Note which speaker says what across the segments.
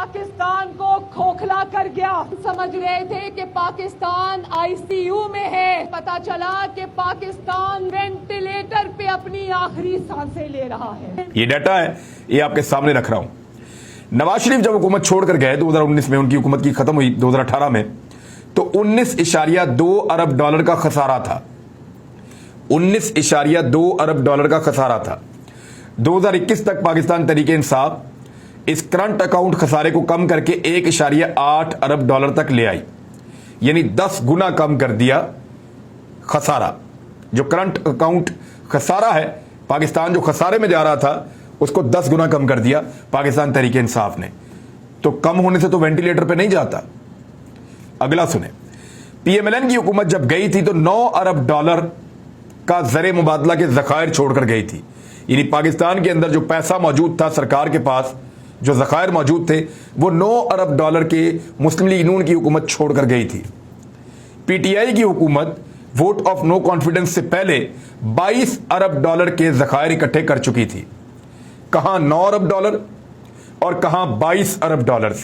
Speaker 1: पाकिस्तान को खोखला कर गया। समझ रहे थे कि पाकिस्तान आईसीयू में है, पता चला कि पाकिस्तान वेंटिलेटर पे अपनी आखिरी सांसें ले रहा है।
Speaker 2: ये डाटा है, ये आपके सामने रख रहा हूं। नवाज शरीफ जब हुकूमत छोड़कर गए 2019 में, उनकी हुकूमत की खत्म हुई 2018 में, तो 19.2 अरब डॉलर का खसारा था। 19.2 अरब डॉलर का खसारा था। 2021 तक पाकिस्तान तहरीके इंसाफ इस करंट अकाउंट खसारे को कम करके 1.8 अरब डॉलर तक ले आई, यानी 10 गुना कम कर दिया खसारा। जो करंट अकाउंट खसारा है, पाकिस्तान जो खसारे में जा रहा था उसको 10 गुना कम कर दिया पाकिस्तान तहरीके इंसाफ ने। तो कम होने से तो वेंटिलेटर पे नहीं जाता। अगला सुने, पीएमएलएन की हुकूमत जब गई थी तो 9 अरब डॉलर का ज़रे मुबादला के ज़खायर छोड़कर गई थी, यानी पाकिस्तान के अंदर जो पैसा मौजूद था, सरकार के पास जो ज़खायर मौजूद थे, वो 9 अरब डॉलर के मुस्लिम लीग नून की हुकूमत छोड़कर गई थी। पीटीआई की हुकूमत वोट ऑफ नो कॉन्फिडेंस से पहले 22 अरब डॉलर के ज़खायर इकट्ठे कर चुकी थी। कहां 9 अरब डॉलर और कहां 22 अरब डॉलर।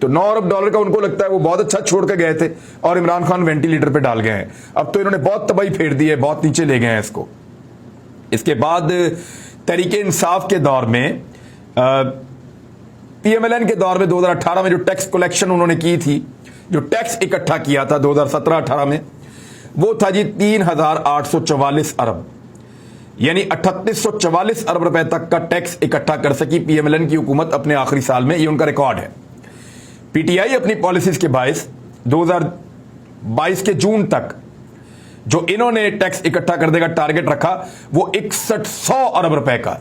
Speaker 2: तो 9 अरब डॉलर का उनको लगता है वो बहुत अच्छा छोड़ के गए थे और इमरान खान वेंटिलेटर पे डाल गए हैं। अब तो इन्होंने बहुत तबाही फेर दी है, बहुत नीचे ले गए हैं इसको। इसके बाद तहरीके इंसाफ के दौर में, पीएमएलएन के दौर में 2018 में जो टैक्स कलेक्शन उन्होंने की थी, जो टैक्स इकट्ठा किया था 2017-18 में, वो था जी 3,844 अरब, यानी 3844 अरब रुपए तक का टैक्स इकट्ठा कर सकी पीएमएलएन की हुकूमत अपने आखिरी साल में। ये उनका रिकॉर्ड है। पीटीआई अपनी पॉलिसीज के बायस 2022 के जून तक जो इन्होंने टैक्स इकट्ठा करने का टारगेट रखा वो 6100 अरब रुपए का,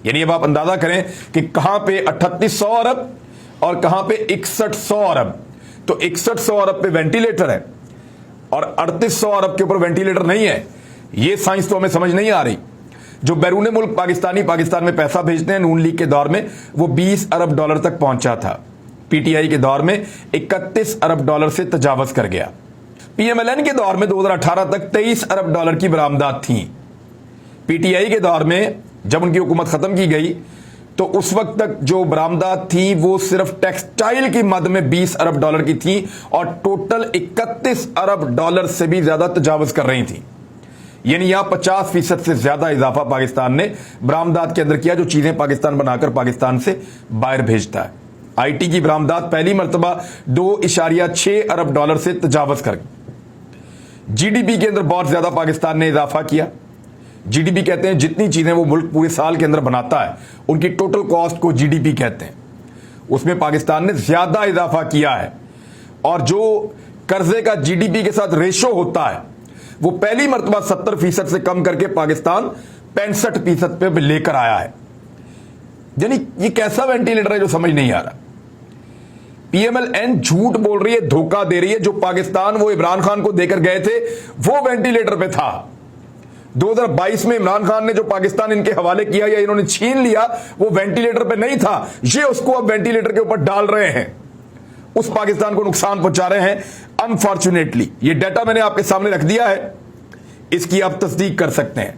Speaker 2: यानी अब आप अंदाजा करें कि कहां पे 3800 अरब और कहां पे 6100 अरब। तो 6100 अरब पे वेंटिलेटर है और 3800 अरब के ऊपर वेंटिलेटर नहीं है। ये साइंस तो हमें समझ नहीं आ रही। जो बैरून मुल्क पाकिस्तान में पैसा भेजते हैं, नून लीग के दौर में वो 20 अरब डॉलर तक पहुंचा था। पीटीआई के दौर में 31 अरब डॉलर से तजावज कर गया। पीएमएलएन के दौर में 2018 तक 23 अरब डॉलर की बरामदात थी। पीटीआई के दौर में जब उनकी हुकूमत खत्म की गई तो उस वक्त तक जो बरामदात थी वो सिर्फ टेक्सटाइल की मद में 20 अरब डॉलर की थी और टोटल 31 अरब डॉलर से भी ज्यादा तजावज कर रही थी। यानी यहां 50% से ज्यादा इजाफा पाकिस्तान ने बरामदात के अंदर किया, जो चीजें पाकिस्तान बनाकर पाकिस्तान से बाहर भेजता है। आईटी की बरामदात पहली मरतबा 2.6 अरब डॉलर से तजावज कर गई। जीडीपी के अंदर बहुत ज्यादा पाकिस्तान ने इजाफा किया। जीडीपी कहते हैं जितनी चीजें वो मुल्क पूरे साल के अंदर बनाता है उनकी टोटल कॉस्ट को जीडीपी कहते हैं। उसमें पाकिस्तान ने ज्यादा इजाफा किया है और जो कर्जे का जीडीपी के साथ रेशो होता है वो पहली मरतबा 70% से कम करके पाकिस्तान 65% पे लेकर आया है। यानी ये कैसा वेंटिलेटर है जो समझ नहीं आ रहा। पीएमएलएन झूठ बोल रही है, धोखा दे रही है। जो पाकिस्तान वो इमरान खान को देकर गए थे वो वेंटिलेटर पे था। 2022 में इमरान खान ने जो पाकिस्तान इनके हवाले किया या इन्होंने छीन लिया वो वेंटिलेटर पे नहीं था। ये उसको अब वेंटिलेटर के ऊपर डाल रहे हैं, उस पाकिस्तान को नुकसान पहुंचा रहे हैं। अनफॉर्चुनेटली ये डाटा मैंने आपके सामने रख दिया है, इसकी आप तस्दीक कर सकते हैं।